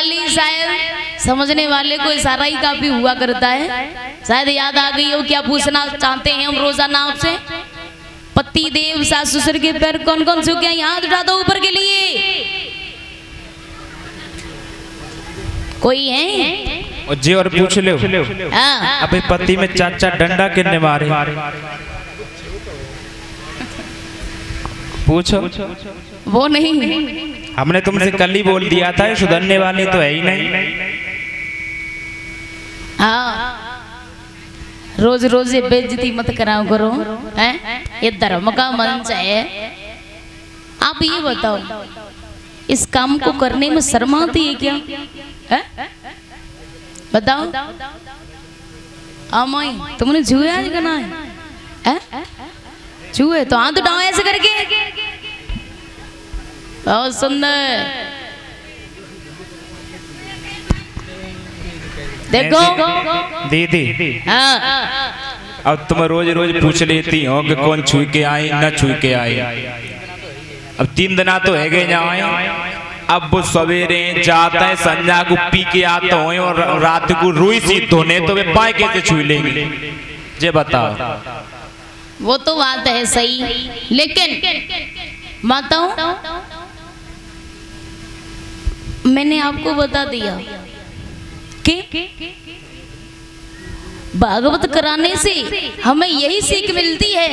वाली शायद समझने वाले को इशारा ही काफी हुआ करता है। शायद याद आ गई हो क्या पूछना चाहते हैं हम रोजाना आपसे। पति देव सास ससुर के पैर कौन कौन छू के हाथ उठा दो ऊपर के लिए। कोई है जी और पूछ लो। अबे पति में चाचा डंडा कितने मारे पूछो। वो नहीं, हमने तुमसे कल ही बोल दिया था सुधरने वाले तो है ही नहीं। हाँ रोज रोज ये बेइज्जती मत कराओ करो हैं। ये धर्म का मंच है। आप ये बताओ इस काम को करने में शर्म आती है क्या है? बताओ अमाई तुमने छुए आज करना है? छुए तो हाथ उठाओ ऐसे करके। बहुत सुंदर देखो दीदी। हाँ अब तुम रोज रोज पूछ लेती हो कि कौन छुई के आए न छुई के आए। अब 3 दिन तो है गए जाए। अब वो सवेरे जाता है संजा को पी के आता हो और रात को रुई सी धोने तो वे पाए कैसे छुई लेंगे जे बताओ। वो तो बात है सही, लेकिन माताओं मैंने आपको बता दिया कि भागवत कराने से हमें यही सीख मिलती है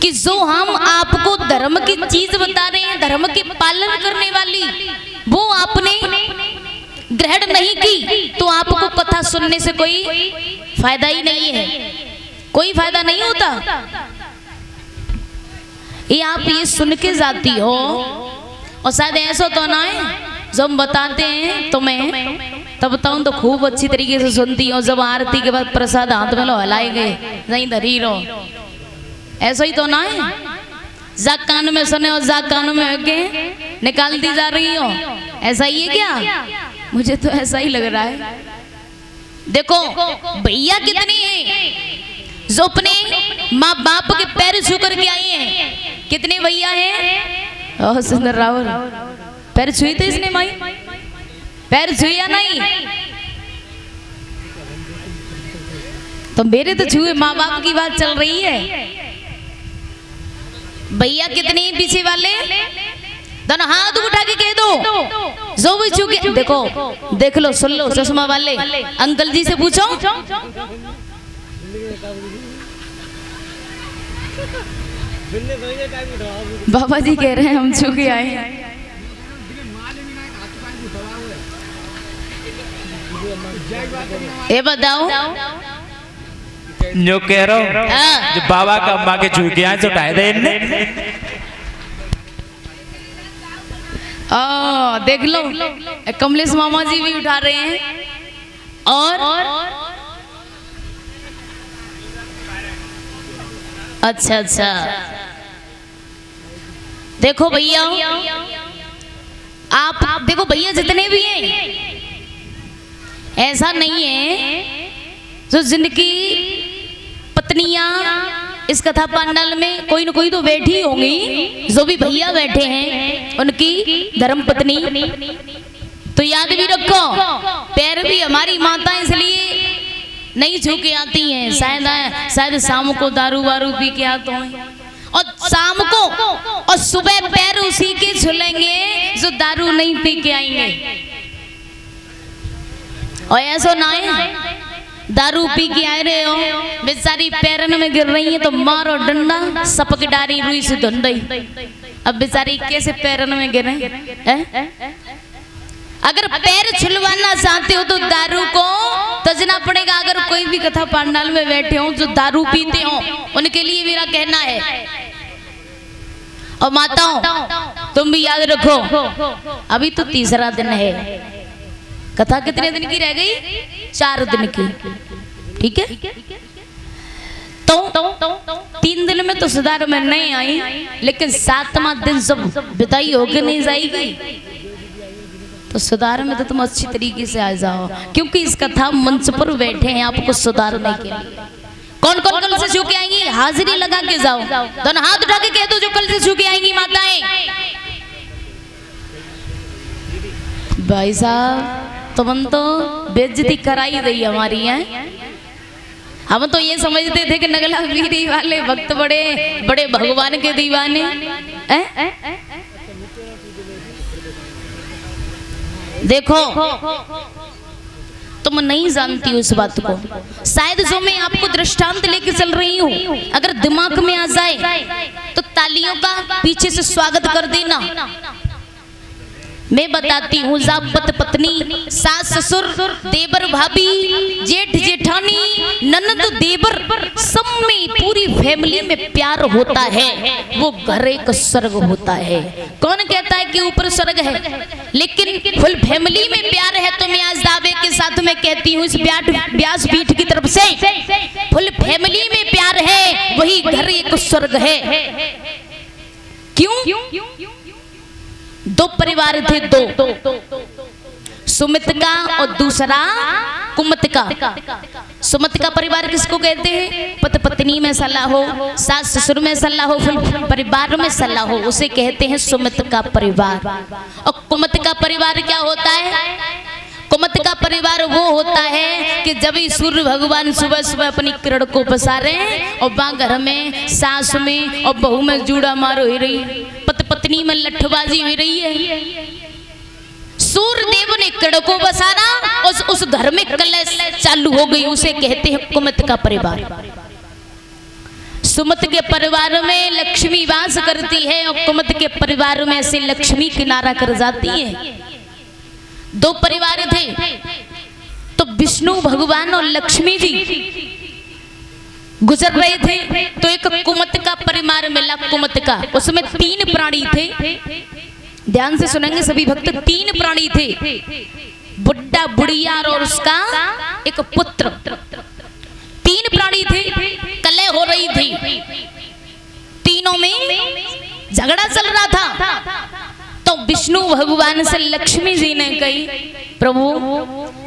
कि जो हम आपको धर्म की चीज बता रहे हैं, धर्म के पालन करने वाली, वो आपने ग्रहण नहीं की तो आपको कथा सुनने से कोई फायदा ही नहीं है। कोई फायदा नहीं होता। ये आप ये सुन के जाती हो और शायद ऐसा तो ना है जब हम बताते हैं तुम्हें तब बताऊं तो खूब अच्छी तरीके से सुनती हो। जब आरती के बाद प्रसाद हाथ में लो हलाए गए नहीं धरी रहो, ऐसा ही तो ना है। जा कान में सुने और जा कान में होके निकालती जा रही हो, ऐसा ही है क्या? मुझे तो ऐसा ही लग रहा है। देखो भैया कितने हैं जो अपने माँ बाप के पैर छू करके आए हैं। कितने भैया हैं? ओह सुंदर रावल पैर छुई थे इसने माई, पैर छुई या नहीं? तो मेरे तो छुए, माँ बाप की बात चल रही है। भैया कितने हैं पीछे वाले? दोनों हाथ उठा के कह दो जो भी छू के। देखो देख लो सुन लो चश्मा वाले अंकल जी से पूछो। बाबा जी कह रहे हैं हम छू के आए। ये बताओ जो कह रहा हूँ जो बाबा का अम्मा के छू के आए तो उठाए दे इनने। देख लो कमलेश मामा जी भी उठा रहे हैं। और अच्छा अच्छा देखो भैया, आप देखो भैया जितने भी हैं ऐसा नहीं है जो जिनकी पत्नियां इस कथा पंडाल में कोई न कोई तो बैठी होंगी। जो भी भैया बैठे हैं उनकी धर्म पत्नी तो याद भी रखो पैर भी हमारी माता इसलिए नहीं छू के आती हैं। शायद शाम को दारू वारू पी के आते हैं और शाम को और सुबह पैर उसी के छुलेंगे जो दारू नहीं पी के आएंगे। और ऐसा ना है दारू पी के आ रहे हो बेचारी पैरन में गिर रही है तो मारो डंडा सपक डारी रुई से धुंडई। अब बेचारी कैसे पैरन में गिरे? अगर पैर छुलवाना चाहते हो तो दारू को तजना पड़ेगा। अगर कोई भी कथा पंडाल में बैठे हो जो दारू पीते हो उनके लिए मेरा कहना है। और माताओं तुम भी याद रखो अभी तो 3रा दिन है। कथा कितने दिन की रह गई? 4 दिन की, ठीक है। तो 3 दिन में तो सुधार में नहीं आई, लेकिन 7वां दिन जब विदाई होके नहीं जाएगी तो सुधार में तो तुम अच्छी तरीके से आ जाओ, क्योंकि इस कथा मंच पर बैठे हैं आपको सुधारने के लिए। कौन कौन कल से छू के आएंगी? हाजिरी लगा के जाओ, दोनों हाथ उठा के कह दो जो कल से छू के आएंगी माताएं। भाई साहब तुम तो बेइज्जती कराई रही हमारी है। हम तो ये समझते थे कि नगला बीरी वाले भक्त बड़े बड़े भगवान के दीवाने हैं। देखो तुम नहीं जानती उस बात को। शायद जो मैं आपको दृष्टांत लेके चल रही हूँ अगर दिमाग में आ जाए तो तालियों का पीछे से स्वागत कर देना। मैं बताती हूँ, जापत पत्नी, सास ससुर, देवर भाभी, जेठ जेठानी, ननद देवर, सब में पूरी फैमिली में प्यार होता है। वो घर एक स्वर्ग होता है। कौन कहता है कि ऊपर स्वर्ग है, लेकिन फुल फैमिली में प्यार है। तो मैं आज दावे के साथ में कहती हूँ इस व्यास पीठ की तरफ से, फुल फैमिली में प्यार है, वही घर एक स्वर्ग है। क्यों? दो परिवार थे, दो, सुमित का और दूसरा कुमत का। सुमित का परिवार किसको कहते हैं? पति पत्नी में सलाह हो, सास ससुर में सलाह हो, फिर परिवार में सलाह हो, उसे कहते हैं सुमित का परिवार। और कुमत का परिवार क्या होता है? कुमत का परिवार वो होता है कि जब ही सूर्य भगवान सुबह सुबह अपनी किरण को पसारे और वहां घर में सास में और बहू में जूड़ा मार हो रही, पति पत्नी में लठबाजी हो रही है। सूर्य देव ने किरण को बसारा और उस घर में कलश चालू हो गई, उसे कहते हैं कुमत का परिवार। सुमत के परिवार में लक्ष्मी वास करती है और कुमत के परिवार में से लक्ष्मी किनारा कर जाती है। दो परिवार थे, तो विष्णु भगवान और लक्ष्मी जी गुजर रहे थे। तो एक कुमत का परिवार मिला, कुमत का, उसमें 3 प्राणी थे। ध्यान से सुनेंगे सभी भक्त, 3 प्राणी थे, बुड्ढा बुढ़िया और उसका एक पुत्र। 3 प्राणी थे, कलह हो रही थी, तीनों में झगड़ा चल रहा था। तो विष्णु भगवान से लक्ष्मी जी ने कही, प्रभु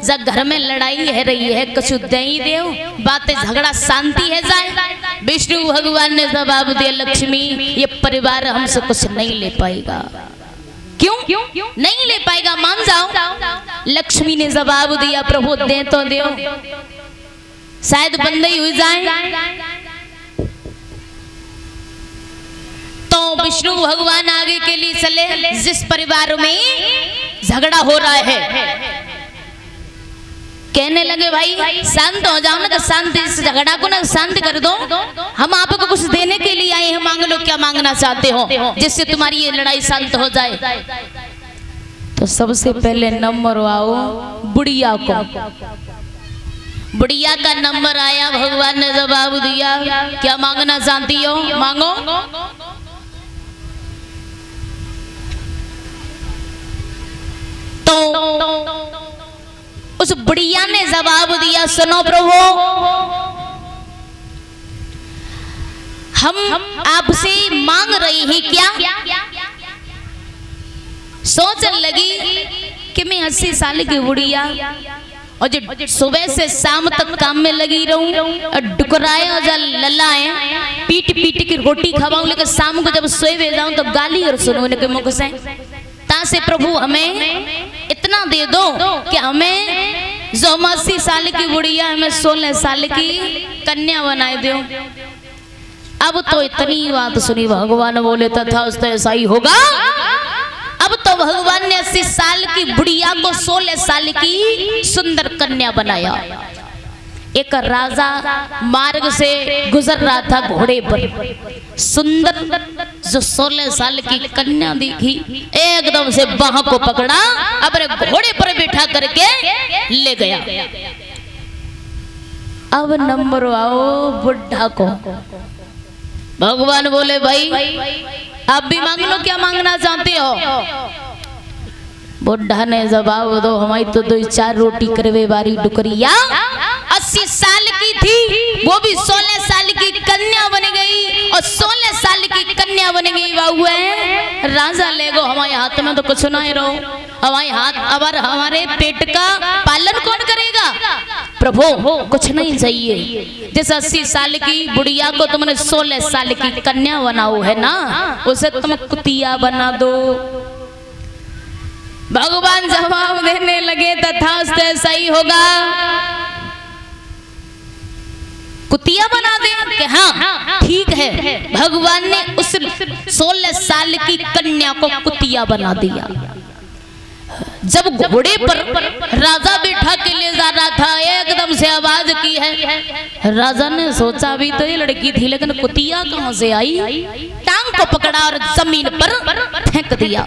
जब घर में लड़ाई है रही है, कछु दई देव, बातें झगड़ा शांति है जाए। विष्णु भगवान ने जवाब दिया, लक्ष्मी ये परिवार हमसे कुछ नहीं ले पाएगा। क्यों नहीं ले पाएगा? मान जाओ। लक्ष्मी ने जवाब दिया, प्रभु दे तो दो, शायद बंदी हुई जाए। तो विष्णु भगवान आगे के लिए चले, जिस परिवार में झगड़ा हो रहा है, कहने लगे भाई शांत हो जाओ ना, तो शांति इस झगड़ा को ना शांत कर दो। हम आपको कुछ देने के लिए आए हैं, मांग लो क्या मांगना चाहते हो जिससे तुम्हारी ये लड़ाई शांत हो जाए। तो सबसे पहले नंबर आओ बुढ़िया को। बुढ़िया का नंबर आया, भगवान ने जवाब दिया, क्या मांगना चाहती हो, मांगो। तो उस बुढ़िया ने जवाब दिया, सुनो प्रभु, हम आपसे मांग रहे हैं क्या? सोचने लगी कि मैं 80 साल की बुढ़िया और जो सुबह से शाम तक काम में लगी रहूं और डुकराए और लल्लाए, पीट पीट की रोटी खवाऊं, लेकिन शाम को जब सोए जाऊं तो गाली और सुनो उनके मुख से। से प्रभु हमें इतना दे दो कि हमें जो 80 साल की बुढ़िया हमें 16 साल की कन्या बनाए दो। अब तो इतनी बात सुनी, भगवान बोले तथा तो ऐसा ही होगा। अब तो भगवान ने 80 साल की बुढ़िया को 16 साल की सुंदर कन्या बनाया। एक राजा मार्ग से गुजर रहा था घोड़े पर, सुंदर जो 16 साल की कन्या देखी, एकदम से बाह को पकड़ा, अपने घोड़े पर बिठा करके ले गया। अब नंबर आओ बुढ़ा को। भगवान बोले भाई आप भी मांग लो, क्या मांगना चाहते हो? बुढ़ा ने जवाब दो, हमारी तो 2-4 रोटी करवे वाली डुकरिया 80 साल की थी, वो भी 16 साल की कन्या बन गई, और 16 साल की कन्या बन गई बाबू है। राजा ले गो, हमारे हाथ में तो कुछ नहीं रहो, हमारे हाथ हमारे पेट का पालन कौन करेगा? प्रभु कुछ नहीं चाहिए। जैसे 80 साल की बुढ़िया को तुमने 16 साल की कन्या बनाओ है ना, उसे तुम कुतिया बना दो। भगवान जवाब देने लगे तथास्तु ऐसा ही होगा। कुतिया बना दे कि हाँ ठीक है। भगवान ने उस 16 साल की कन्या को कुतिया बना दिया। जब घोड़े पर राजा बैठा के ले जा रहा था, एकदम से आवाज की है। राजा ने सोचा अभी तो ये लड़की थी, लेकिन कुतिया कहां से आई। टांग को पकड़ा और जमीन पर फेंक दिया।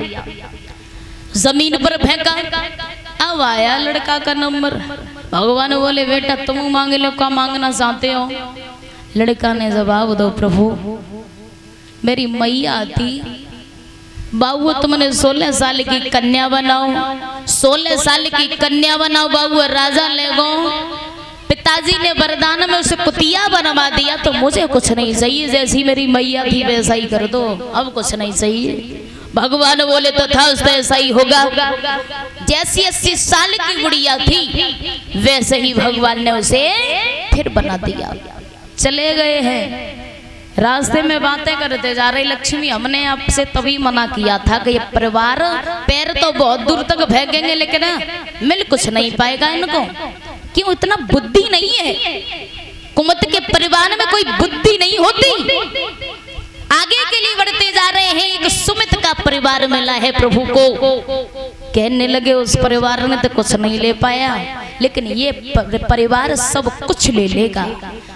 जमीन पर फेंका, अब आया लड़का का नंबर। भगवान बोले बेटा तुम मांग लो, क्या मांगना चाहते हो। लड़का ने जवाब दो प्रभु मेरी मैया थी, बाबू तुमने 16 साल की कन्या बनाओ, 16 साल की कन्या बनाओ बाबू, राजा ले गो। पिताजी ने वरदान में उसे कुतिया बनवा दिया, तो मुझे कुछ नहीं चाहिए, जैसी मेरी मैया थी वैसा ही कर दो, अब कुछ नहीं चाहिए। भगवान बोले तथास्तु ऐसा ही होगा। जैसी 80 साल की गुड़िया थी वैसे ही भगवान ने उसे फिर बना दिया। चले गए हैं, रास्ते में बातें करते जा रहे। लक्ष्मी हमने आपसे तभी मना किया था कि ये परिवार पैर तो बहुत दूर तक फेंकेंगे लेकिन मिल कुछ नहीं पाएगा इनको, क्यों इतना बुद्धि नहीं है। कुमत के परिवार में कोई बुद्धि नहीं होती। आगे के लिए बढ़ते जा रहे हैं, एक सुमित का परिवार मिला है प्रभु को। कहने लगे उस परिवार ने तो कुछ नहीं ले पाया, लेकिन ये परिवार सब कुछ ले लेगा।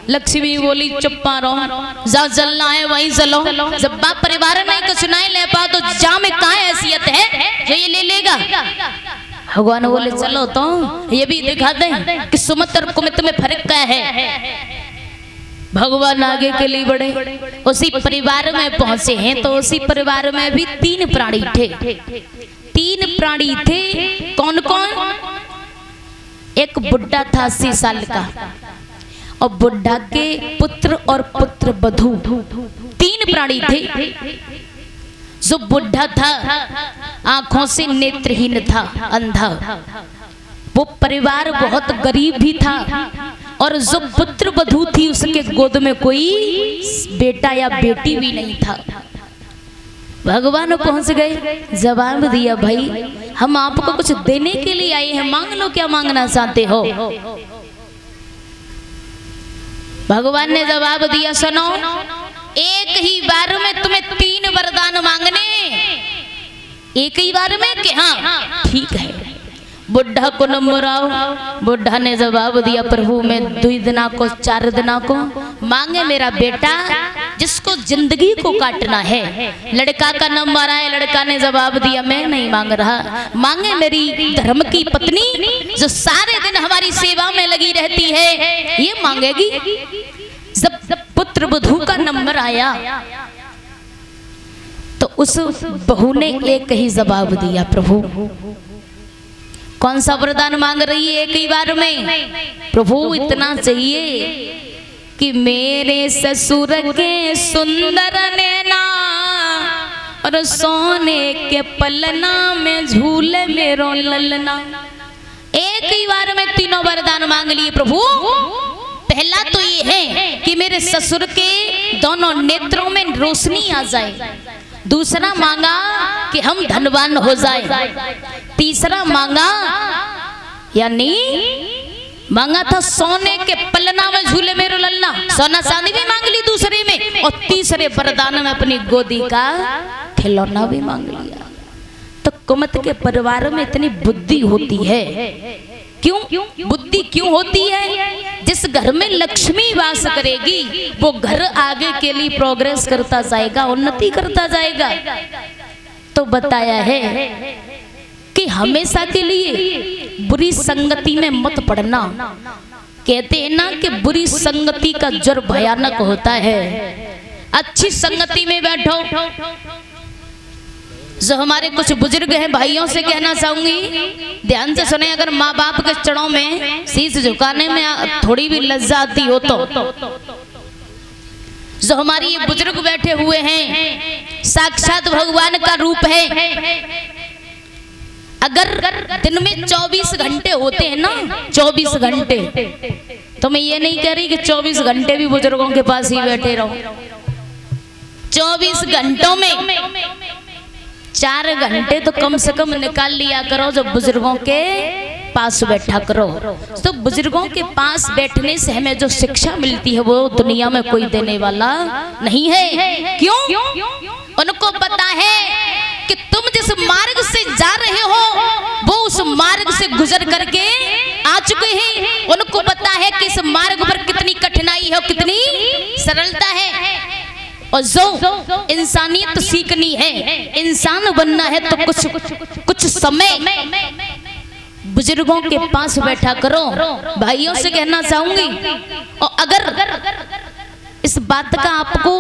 लक्ष्मी बोली चुप्पा रहो, जहाँ चलना है वहीं चलो। जब बाप परिवार में कुछ नहीं ले पा तो जा में कहाँ हैसियत है जो ये ले लेगा। भगवान बोले चलो तो ये भी दिखा दें कि सुमित और कुमित में फर्क क्या है। भगवान आगे के लिए बढ़े, उसी परिवार में पहुंचे हैं तो उसी परिवार में भी 3 प्राणी थे। 3 प्राणी थे, कौन कौन। एक बुढ़ा था 80 साल का, और बुढ़ा के पुत्र और पुत्र वधू 3 प्राणी थे। जो बुढ़ा था आंखों से नेत्रहीन था, अंधा। वो परिवार बहुत गरीब भी था, और जो पुत्र वधू थी उसके गोद में कोई बेटा या बेटी भी नहीं था। भगवान पहुंच गए, जवाब दिया भाई हम आपको कुछ देने के लिए आए हैं, मांग लो क्या मांगना चाहते हो। भगवान ने जवाब दिया सुनो, एक ही बार में तुम्हें 3 वरदान मांगने, एक ही बार में कि हाँ ठीक है। बुढ़ा को नंबर आओ। बुढ़ा ने जवाब दिया प्रभु मैं 2 दिना को 4 दिना को मांगे मेरा बेटा जिसको जिंदगी को काटना है। लड़का का नंबर आया, लड़का ने जवाब दिया मैं नहीं मांग रहा, मांगे मेरी धर्म की पत्नी जो सारे दिन हमारी सेवा में लगी रहती है, ये मांगेगी। जब पुत्र वधू का नंबर आया तो उस बहू ने एक ही जवाब दिया प्रभु कौन सा वरदान मांग रही है एक ही बार में। प्रभु इतना चाहिए कि मेरे ससुर के सुंदर नैना और सोने के पलना में झूले मेरो ललना। एक ही बार में 3 वरदान मांग लिए प्रभु। पहला तो ये है कि मेरे ससुर के दोनों नेत्रों में रोशनी आ जाए। दूसरा मांगा कि हम धनवान हो जाए। तीसरा मांगा यानी मांगा था सोने के पलना में झूले मेरो ललना, सोना चांदी भी मांग ली दूसरे में, और तीसरे वरदान में अपनी गोदी का खिलौना भी मांग लिया। तो कुमत के परिवार में इतनी बुद्धि होती है। क्यों बुद्धि क्यों होती है? जिस घर में लक्ष्मी वास करेगी वो घर आगे के लिए प्रोग्रेस करता जाएगा, उन्नति करता जाएगा। तो बताया है कि हमेशा के लिए बुरी संगति में मत पड़ना। कहते हैं ना कि बुरी संगति का जर भयानक होता है। अच्छी संगति में बैठो। जो हमारे कुछ बुजुर्ग हैं भाइयों से कहना चाहूंगी, ध्यान से सुने। अगर माँ बाप के चरणों में शीश झुकाने में थोड़ी भी लज्जा आती हो तो जो हमारी ये बुजुर्ग बैठे हुए हैं साक्षात भगवान का रूप है। अगर दिन में 24 घंटे होते हैं ना, 24 घंटे, तो मैं ये नहीं कह रही कि 24 घंटे भी बुजुर्गों के पास ही बैठे रहो। 24 घंटों में 4 घंटे तो कम से कम निकाल लिया करो जो बुजुर्गों के पास बैठा करो। तो बुजुर्गों के पास बैठने से हमें जो शिक्षा मिलती है वो दुनिया में कोई देने वाला नहीं है। क्यों? उनको पता है कि तुम जिस मार्ग से जा रहे हो वो उस मार्ग से गुजर करके आ चुके हैं। उनको पता है कि इस मार्ग पर कितनी कठिनाई है और कितनी सरलता है। और जो इंसानियत सीखनी है, इंसान बनना है, तो कुछ समय बुजुर्गों के पास बैठा करो। भाइयों से कहना चाहूंगी, और अगर इस बात का आपको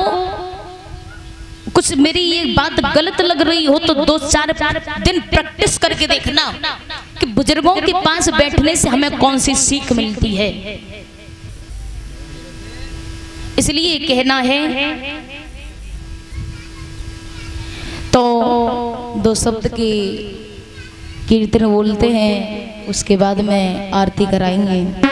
कुछ मेरी ये बात गलत लग रही हो तो 2-4 दिन प्रैक्टिस करके देखना कि बुजुर्गों के पास बैठने से हमें कौन सी सीख मिलती है। इसलिए कहना है तो 2 शब्द की कीर्तन बोलते हैं, उसके बाद में आरती कराएंगे।